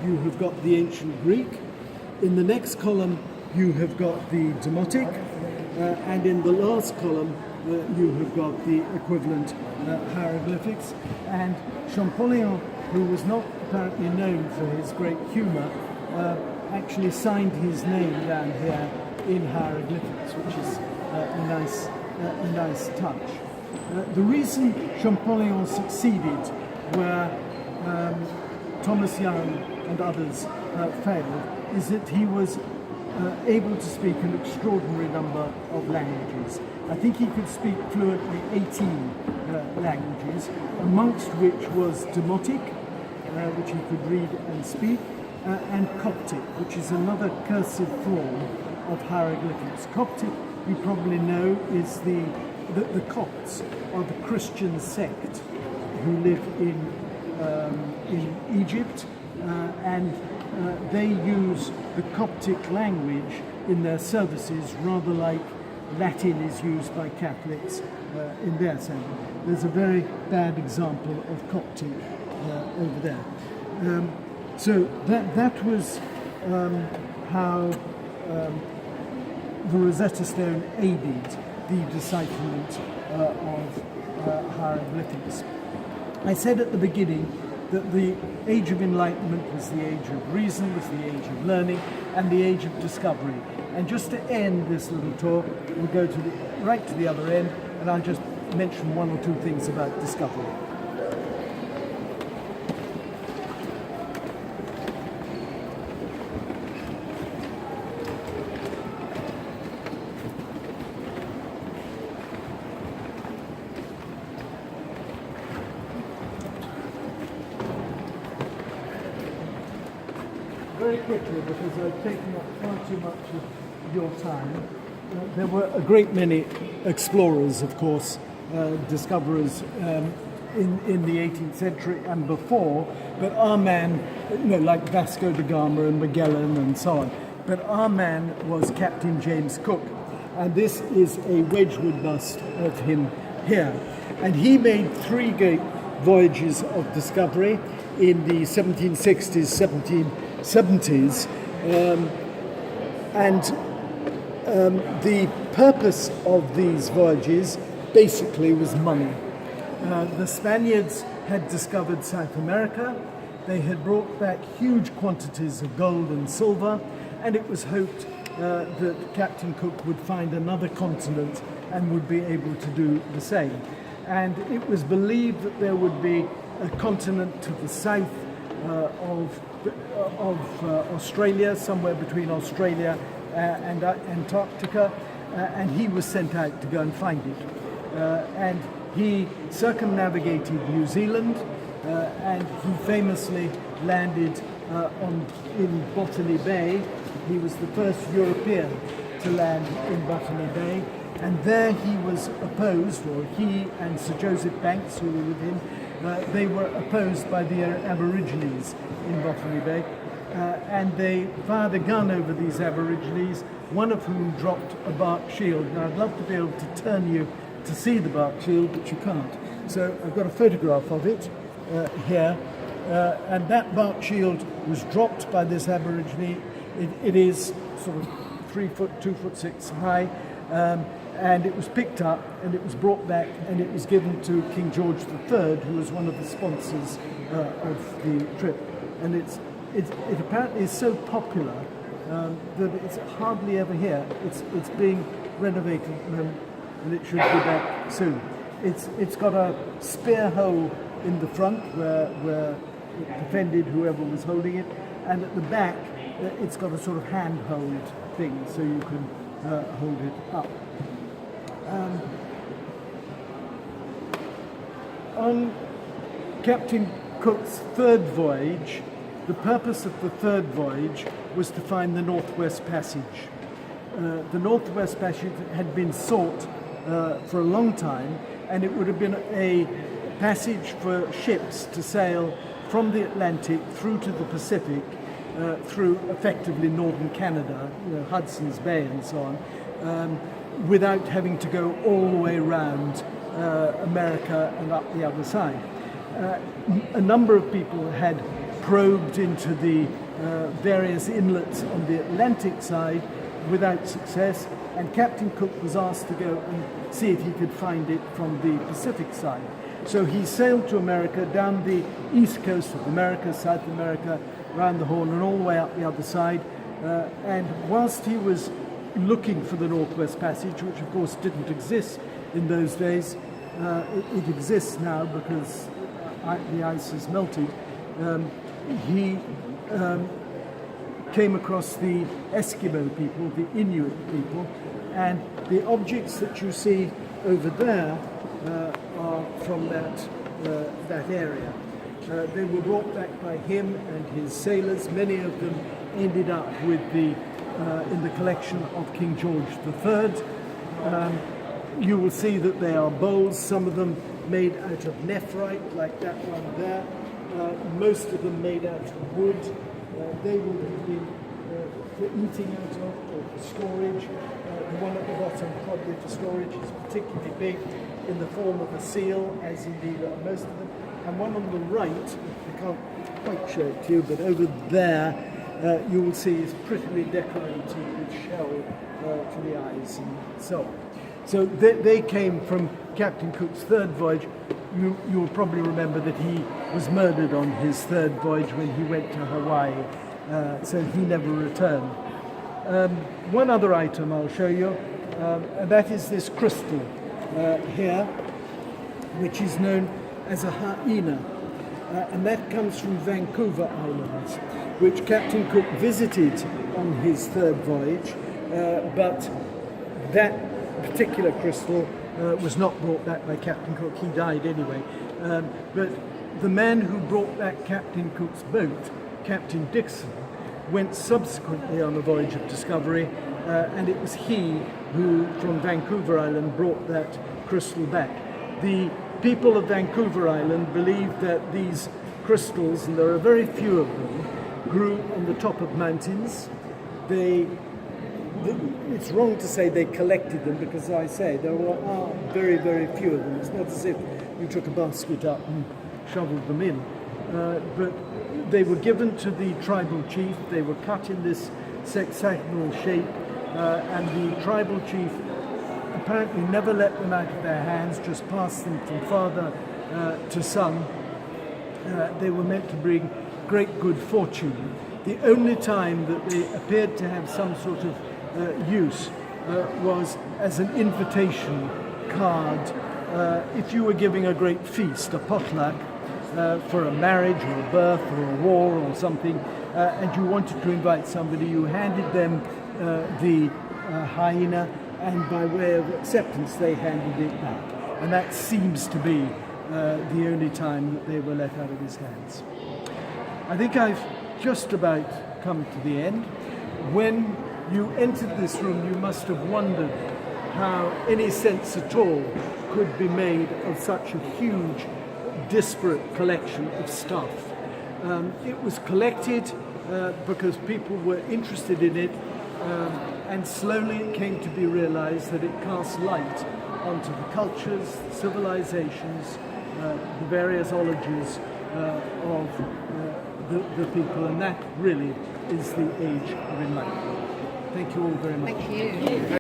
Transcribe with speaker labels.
Speaker 1: you have got the ancient Greek. In the next column, you have got the Demotic. And in the last column, you have got the equivalent hieroglyphics. And Champollion, who was not apparently known for his great humour, actually signed his name down here in hieroglyphics, which is a nice touch. The reason Champollion succeeded where Thomas Young and others failed is that he was able to speak an extraordinary number of languages. I think he could speak fluently 18 languages, amongst which was Demotic, which he could read and speak, and Coptic, which is another cursive form of hieroglyphics. Coptic, you probably know, is the Copts are the Christian sect who live in Egypt, and they use the Coptic language in their services, rather like Latin is used by Catholics in their service. There's a very bad example of Coptic over there. So that was how the Rosetta Stone aided the decipherment of hieroglyphics. I said at the beginning that the age of enlightenment was the age of reason, was the age of learning, and the age of discovery. And just to end this little talk, we'll go right to the other end, and I'll just mention one or two things about discovery. Very quickly, because I've taken up far too much of your time, there were a great many explorers, of course, discoverers in the 18th century and before, but our man, like Vasco da Gama and Magellan and so on, but our man was Captain James Cook, and this is a Wedgwood bust of him here. And he made 3 great voyages of discovery in the 1760s, 1770s, and the purpose of these voyages basically was money. The Spaniards had discovered South America, they had brought back huge quantities of gold and silver, and it was hoped that Captain Cook would find another continent and would be able to do the same. And it was believed that there would be a continent to the south of Australia, somewhere between Australia and Antarctica, and he was sent out to go and find it. And he circumnavigated New Zealand, and he famously landed in Botany Bay. He was the first European to land in Botany Bay, and there he was opposed, or he and Sir Joseph Banks, who were with him, they were opposed by the Aborigines in Botany Bay, and they fired a gun over these Aborigines, one of whom dropped a bark shield. Now, I'd love to be able to turn you to see the bark shield, but you can't. So I've got a photograph of it here, and that bark shield was dropped by this Aborigine. It is sort of 3 foot, 2 foot 6 high, and it was picked up and it was brought back and it was given to King George III, who was one of the sponsors of the trip. And it apparently is so popular that it's hardly ever here. It's being renovated at the moment, and it should be back soon. It's got a spear hole in the front where it defended whoever was holding it, and at the back it's got a sort of handhold thing so you can hold it up. On Captain Cook's 3rd voyage, the purpose of the 3rd voyage was to find the Northwest Passage. The Northwest Passage had been sought for a long time, and it would have been a passage for ships to sail from the Atlantic through to the Pacific, through effectively northern Canada, Hudson's Bay and so on, without having to go all the way around America and up the other side. A number of people had probed into the various inlets on the Atlantic side without success, and Captain Cook was asked to go and see if he could find it from the Pacific side. So he sailed to America, down the east coast of America, South America, around the Horn and all the way up the other side. And whilst he was looking for the Northwest Passage, which of course didn't exist in those days, it exists now because the ice has melted, he came across the Eskimo people, the Inuit people, and the objects that you see over there are from that area. They were brought back by him and his sailors. Many of them ended up with in the collection of King George III. You will see that they are bowls, some of them made out of nephrite, like that one there. Most of them made out of wood. They will be for eating out of or for storage. The one at the bottom, probably for storage, is particularly big in the form of a seal, as indeed are most of them. And one on the right, I can't quite show it to you, but over there you will see is prettily decorated with shell for the eyes and so on. So they came from Captain Cook's third voyage. You'll probably remember that he was murdered on his third voyage when he went to Hawaii, so he never returned. One other item I'll show you, and that is this crystal here, which is known as a hyena, and that comes from Vancouver Islands, which Captain Cook visited on his third voyage, but that particular crystal was not brought back by Captain Cook. He died anyway. But the man who brought back Captain Cook's boat, Captain Dixon, went subsequently on a voyage of discovery, and it was he who, from Vancouver Island, brought that crystal back. The people of Vancouver Island believed that these crystals, and there are very few of them, grew on the top of mountains. It's wrong to say they collected them, because, as I say, there are very, very few of them. It's not as if you took a basket up and shoveled them in. But they were given to the tribal chief. They were cut in this sexagonal shape, and the tribal chief apparently never let them out of their hands, just passed them from father to son. They were meant to bring great good fortune. The only time that they appeared to have some sort of use was as an invitation card. If you were giving a great feast, a potluck, for a marriage or a birth or a war or something, and you wanted to invite somebody, you handed them the hyena, and by way of acceptance they handed it back. And that seems to be the only time that they were let out of his hands. I think I've just about come to the end. When you entered this room, you must have wondered how any sense at all could be made of such a huge, disparate collection of stuff. It was collected because people were interested in it, and slowly it came to be realized that it cast light onto the cultures, civilizations, the various ologies of the people, and that really is the age of enlightenment. Thank you all very much.
Speaker 2: Thank you.